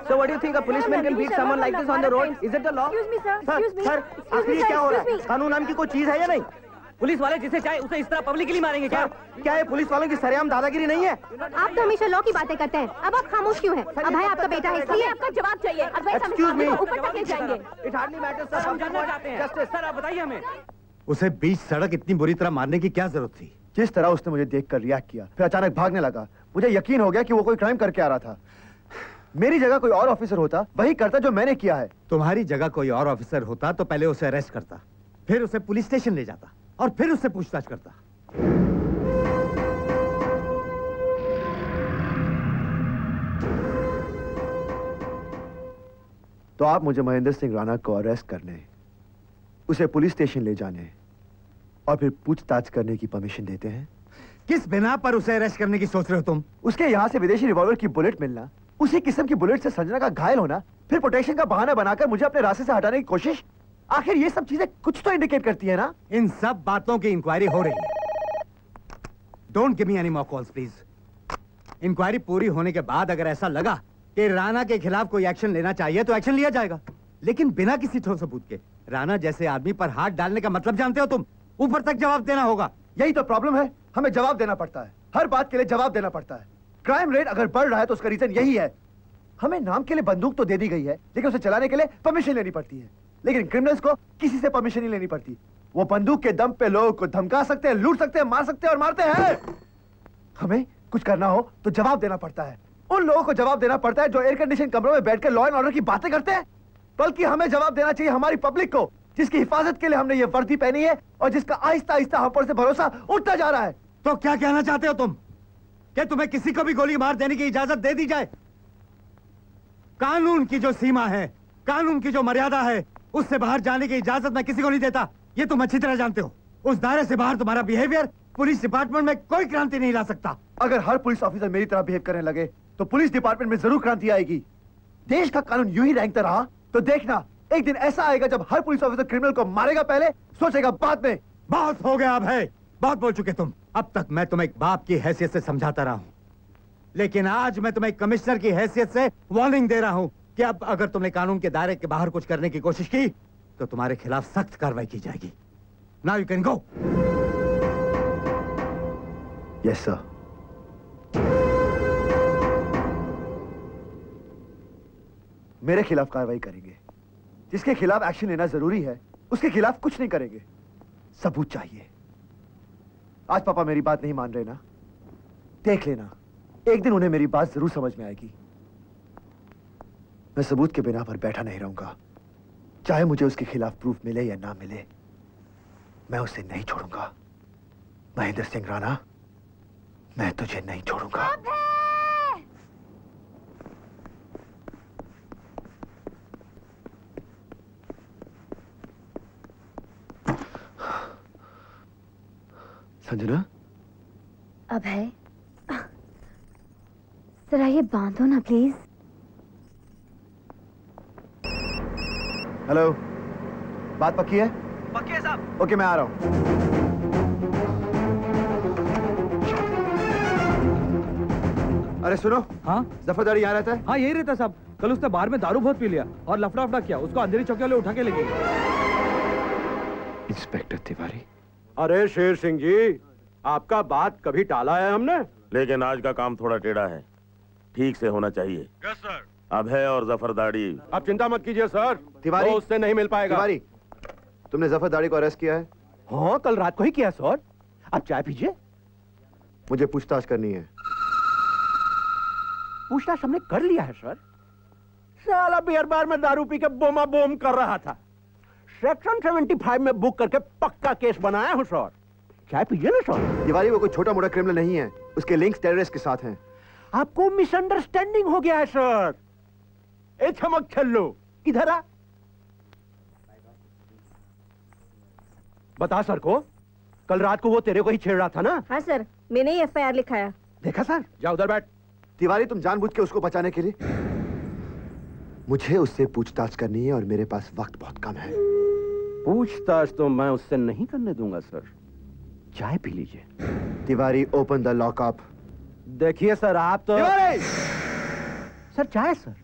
So what do you think a policeman can beat someone like this on the road? Is it the law? Excuse me, sir. Excuse me. Sir, आखिर ये क्या हो रहा है? कानून नाम की कोई चीज है या नहीं? पुलिस वाले जिसे चाहे उसे इस तरह पब्लिकली मारेंगे क्या? क्या ये पुलिस वालों की सरेआम दादागिरी नहीं है? आप तो हमेशा लॉ की बातें करते हैं। अब आप खामोश क्यों हैं? अब भाई आपका बेटा है इसलिए आपका जवाब चाहिए। Excuse me. ऊपर तक ले जाएंगे। It hardly matters, sir. हम जानना चाहते हैं। Justice. सर आप बताइए हमें। उसे बीच सड़क इतनी बुरी तरह मारने की क्या जरूरत थी? जिस तरह उसने मुझे देखकर रिएक्ट किया, फिर अचानक भागने लगा, मुझे यकीन हो गया कि वो कोई क्राइम करके आ रहा था। मेरी जगह कोई और ऑफिसर होता, वही करता जो मैंने किया है। तुम्हारी जगह कोई और ऑफिसर होता तो पहले उसे अरेस्ट करता, फिर उसे पुलिस स्टेशन ले जाता और फिर उससे पूछताछ करता। तो आप मुझे महेंद्र सिंह राणा को अरेस्ट करने, उसे पुलिस स्टेशन ले जाने और फिर पूछताछ करने की परमिशन देते हैं? किस बिना पर उसे अरेस्ट करने की सोच रहे हो तुम? उसके यहाँ से विदेशी रिवॉल्वर की बुलेट मिलना, उसी किस्म की बुलेट से संजना का घायल होना, फिर प्रोटेक्शन का बहाना बनाकर मुझे अपने रास्ते से हटाने की कोशिश, आखिर ये सब चीजें कुछ तो इंडिकेट करती है ना? इन सब बातों की इंक्वायरी हो रही है। Don't give me any more calls please. Inquiry पूरी होने के बाद अगर ऐसा लगा कि राणा के खिलाफ कोई एक्शन लेना चाहिए तो एक्शन लिया जाएगा, लेकिन बिना किसी ठोस सबूत के। राणा जैसे आदमी पर हाथ डालने का मतलब जानते हो तुम? ऊपर तक जवाब देना होगा। यही तो प्रॉब्लम है, हमें जवाब देना पड़ता है, हर बात के लिए जवाब देना पड़ता है। क्राइम रेट अगर बढ़ रहा है तो उसका रीजन यही है। हमें नाम के लिए बंदूक तो दे दी गई है, लेकिन उसे चलाने के लिए परमिशन लेनी पड़ती है। लेकिन क्रिमिनल्स को किसी से परमिशन नहीं लेनी पड़ती। वो बंदूक के दम पे लोगों को धमका सकते हैं, लूट सकते हैं, मार सकते हैं और मारते हैं। हमें कुछ करना हो तो जवाब देना पड़ता है। उन लोगों को जवाब देना पड़ता है जो एयर कंडीशन कमरों में बैठकर लॉ एंड ऑर्डर की बातें करते हैं, बल्कि हमें जवाब देना चाहिए हमारी पब्लिक को, जिसकी हिफाजत के लिए हमने ये वर्दी पहनी है और जिसका आहिस्ता आहिस्ता हम पर से भरोसा उठता जा रहा है। तो क्या कहना चाहते हो तुम? कि तुम्हें किसी को भी गोली मार देने की इजाजत दे दी जाए? कानून की जो सीमा है, कानून की जो मर्यादा है, उससे बाहर जाने की इजाजत मैं किसी को नहीं देता। ये तुम अच्छी तरह जानते हो। उस दायरे से बाहर तुम्हारा बिहेवियर पुलिस डिपार्टमेंट में कोई क्रांति नहीं ला सकता। अगर हर पुलिस ऑफिसर मेरी तरह बिहेव करने लगे तो पुलिस डिपार्टमेंट में जरूर क्रांति आएगी। देश का कानून यूं ही रेंगता रहा तो देखना, एक दिन ऐसा आएगा जब हर पुलिस ऑफिसर क्रिमिनल को मारेगा पहले, सोचेगा बाद में। बहुत हो गया अब है, बहुत बोल चुके तुम। अब तक मैं तुम्हें एक बाप की हैसियत से समझाता रहा हूं, लेकिन आज मैं तुम्हें कमिश्नर की हैसियत से वार्निंग दे रहा हूं कि अब अगर तुमने कानून के दायरे के बाहर कुछ करने की कोशिश की तो तुम्हारे खिलाफ सख्त कार्रवाई की जाएगी। Now you can go. Yes sir. मेरे खिलाफ कार्रवाई करेंगे। जिसके खिलाफ एक्शन लेना जरूरी है उसके खिलाफ कुछ नहीं करेंगे। सबूत चाहिए। आज पापा मेरी बात नहीं मान रहे ना, देख लेना एक दिन उन्हें मेरी बात जरूर समझ में आएगी। मैं सबूत के बिना पर बैठा नहीं रहूंगा, चाहे मुझे उसके खिलाफ प्रूफ मिले या ना मिले, मैं उसे नहीं छोड़ूंगा। महेंद्र सिंह राणा, मैं तुझे नहीं छोड़ूंगा। संजना, अभय, जरा ये बांधो ना प्लीज। हेलो, बात पक्की है? पक्की है साहब। ओके, मैं आ रहा हूं। अरे सुनो। हाँ जफरदारी यहाँ रहता है? हाँ यही रहता साहब। कल उसने बार में दारू बहुत पी लिया और लफड़ा किया, उसको अंधेरी चौकी वाले उठा के ले गए। इंस्पेक्टर तिवारी। अरे शेर सिंह जी, आपका बात कभी टाला है हमने? लेकिन आज का काम थोड़ा टेढ़ा है, ठीक से होना चाहिए। Yes sir. अभय और जफरदारी। आप चिंता मत कीजिए सर, तिवारी, वो उससे नहीं मिल पाएगा। तिवारी, तुमने जफरदारी को अरेस्ट किया है? हाँ, कल रात को ही किया सर। आप चाय पीजिए। मुझे पूछताछ करनी है। पूछताछ हमने कर लिया है सर। साला बियर बार में दारू पी के बोमा बोम कर रहा था। सेक्शन 75 में बुक करके पक्का केस बनाया हूं सर। चाय पीजिए ना सर। तिवारी, वो कोई छोटा मोटा क्रिमिनल नहीं है, उसके लिंक्स टेररिस्ट के साथ हैं। आपको मिसअंडरस्टैंडिंग हो गया है सर। ए चमक छल्लो, इधर आ। बता सर को, कल रात को वो तेरे को ही छेड़ रहा था ना? हाँ सर, मैंने ही FIR लिखाया। देखा सर? जा उधर बैठ। तिवारी, तुम जानबूझ के उसको बचाने के लिए? मुझे उससे पूछताछ करनी है और मेरे पास वक्त बहुत कम है। पूछताछ तो मैं उससे नहीं करने दूंगा सर। चाय पी लीजिए। Tiwari, open the lockup. देखिए सर, आप तो तिवारी! सर चाय सर।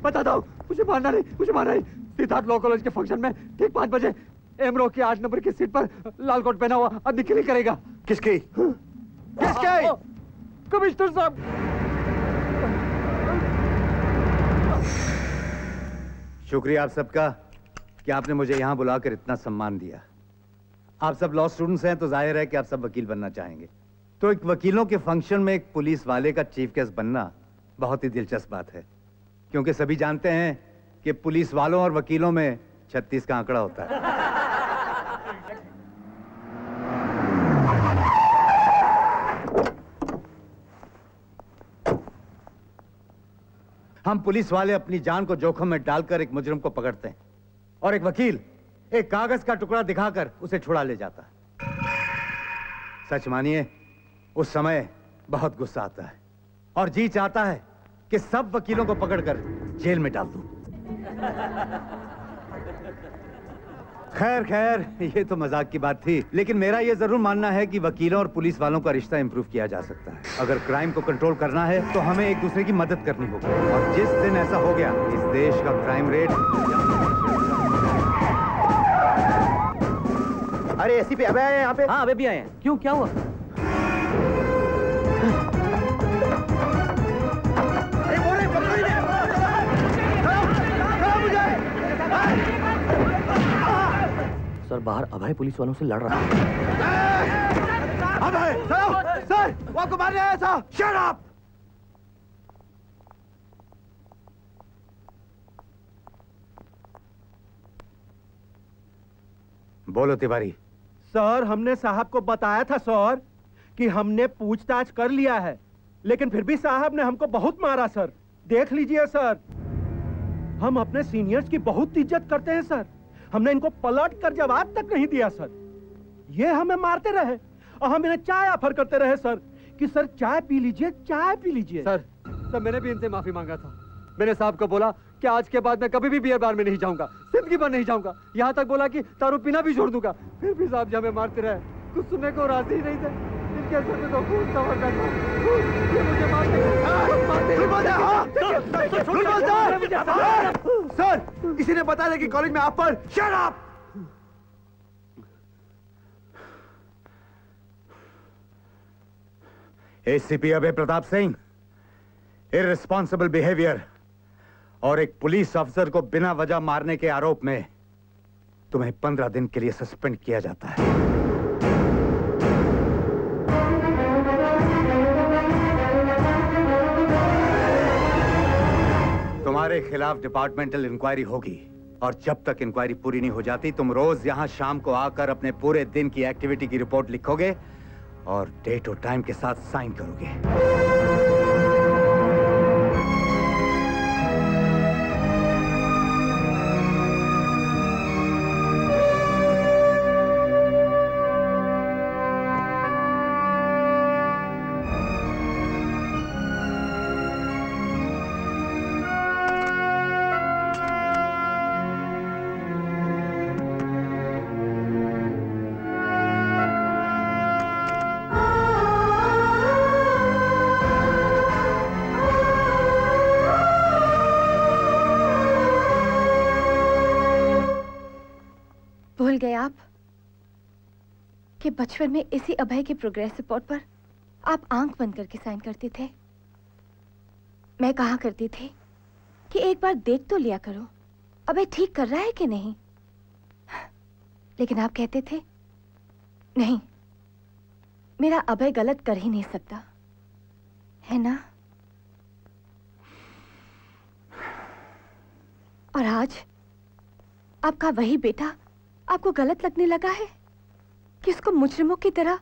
बताता हूँ, मुझे मारना नहीं। सिद्धार्थ लॉ कॉलेज के फंक्शन में ठीक 5 बजे एमरो की 8 नंबर की सीट पर लाल कोट पहना हुआ आदमी किलिंग करेगा। किसकी? कमिश्नर साहब। शुक्रिया आप सबका कि आपने मुझे यहां बुलाकर इतना सम्मान दिया। आप सब लॉ स्टूडेंट्स हैं तो जाहिर है कि आप सब वकील बनना चाहेंगे। तो एक वकीलों के फंक्शन में एक पुलिस वाले का चीफ गेस्ट बनना बहुत ही दिलचस्प बात है, क्योंकि सभी जानते हैं कि पुलिस वालों और वकीलों में 36 का आंकड़ा होता है। हम पुलिस वाले अपनी जान को जोखिम में डालकर एक मुजरिम को पकड़ते हैं और एक वकील एक कागज का टुकड़ा दिखाकर उसे छुड़ा ले जाता है। सच मानिए उस समय बहुत गुस्सा आता है और जी चाहता है कि सब वकीलों को पकड़कर जेल में डाल दूं। खैर ये तो मजाक की बात थी, लेकिन मेरा ये जरूर मानना है कि वकीलों और पुलिस वालों का रिश्ता इंप्रूव किया जा सकता है। अगर क्राइम को कंट्रोल करना है तो हमें एक दूसरे की मदद करनी होगी, और जिस दिन ऐसा हो गया इस देश का क्राइम रेट। अरे एसीपी अबे आए हैं यहाँ पे। हाँ अबे भी आए हैं। क्यों, क्या हुआ? सर बाहर अभय पुलिस वालों से लड़ रहा है। अभय सर वो आपको मारने आया था। Shut up. बोलो तिवारी। सर हमने साहब को बताया था सर कि हमने पूछताछ कर लिया है, लेकिन फिर भी साहब ने हमको बहुत मारा सर। देख लीजिए सर, हम अपने सीनियर्स की बहुत इज्जत करते हैं सर। हमने इनको पलट कर जवाब तक नहीं दिया सर। ये हमें मारते रहे और हम इन्हें चाय ऑफर करते रहे सर कि सर चाय पी लीजिए, चाय पी लीजिए। सर मैंने भी इनसे माफी मांगा था। मैंने साहब को बोला कि आज के बाद मैं कभी भी बियर बार में नहीं जाऊंगा, जिंदगी भर नहीं जाऊंगा। यहाँ तक बोला कि दारू पीना भी छोड़ दूंगा। फिर भी साहब जब हमें मारते रहे, कुछ सुनने को राजी ही नहीं थे। इनके असर में तो खून तवक्का था। ये मुझे सर किसी ने बताया कि कॉलेज में आप पर। Shut up. एसीपी अभय प्रताप सिंह, इररिस्पॉन्सिबल बिहेवियर और एक पुलिस अफसर को बिना वजह मारने के आरोप में तुम्हें 15 दिन के लिए सस्पेंड किया जाता है। तुम्हारे खिलाफ डिपार्टमेंटल इंक्वायरी होगी, और जब तक इंक्वायरी पूरी नहीं हो जाती तुम रोज यहां शाम को आकर अपने पूरे दिन की एक्टिविटी की रिपोर्ट लिखोगे और डेट और टाइम के साथ साइन करोगे। भूल गए आप? कि बचपन में इसी अभय के प्रोग्रेस रिपोर्ट पर आप आंख बंद करके साइन करते थे। मैं कहा करती थी कि एक बार देख तो लिया करो अभय ठीक कर रहा है कि नहीं, लेकिन आप कहते थे नहीं, मेरा अभय गलत कर ही नहीं सकता, है ना? और आज आपका वही बेटा आपको गलत लगने लगा है कि उसको मुजरिमों की तरह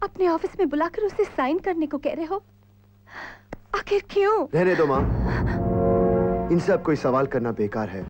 अपने ऑफिस में बुलाकर उसे साइन करने को कह रहे हो। आखिर क्यों? रहने दो माँ, इनसे अब कोई सवाल करना बेकार है।